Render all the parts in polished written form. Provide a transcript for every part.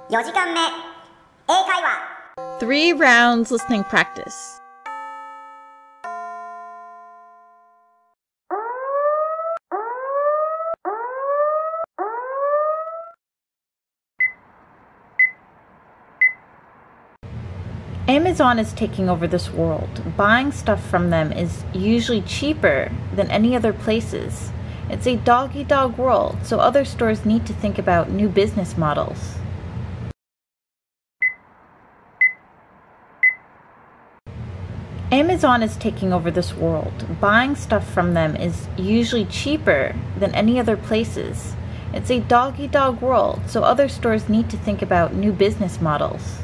4時間目英会話 3 rounds listening practice. Amazon is taking over this world. Buying stuff from them is usually cheaper than any other places. It's a dog-eat-dog world, so other stores need to think about new business models. Amazon is taking over this world. Buying stuff from them is usually cheaper than any other places. It's a dog-eat-dog world, so other stores need to think about new business models.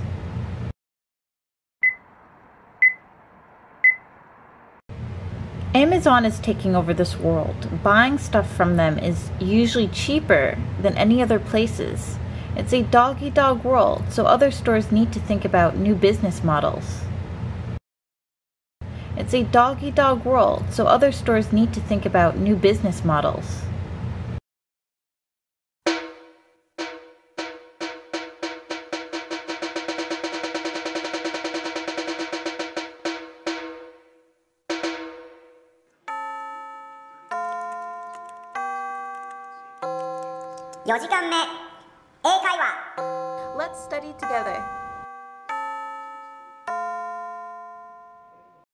Amazon is taking over this world. Buying stuff from them is usually cheaper than any other places. It's a dog-eat-dog world, so other stores need to think about new business models. It's a dog-eat-dog world, so other stores need to think about new business models. Let's study together.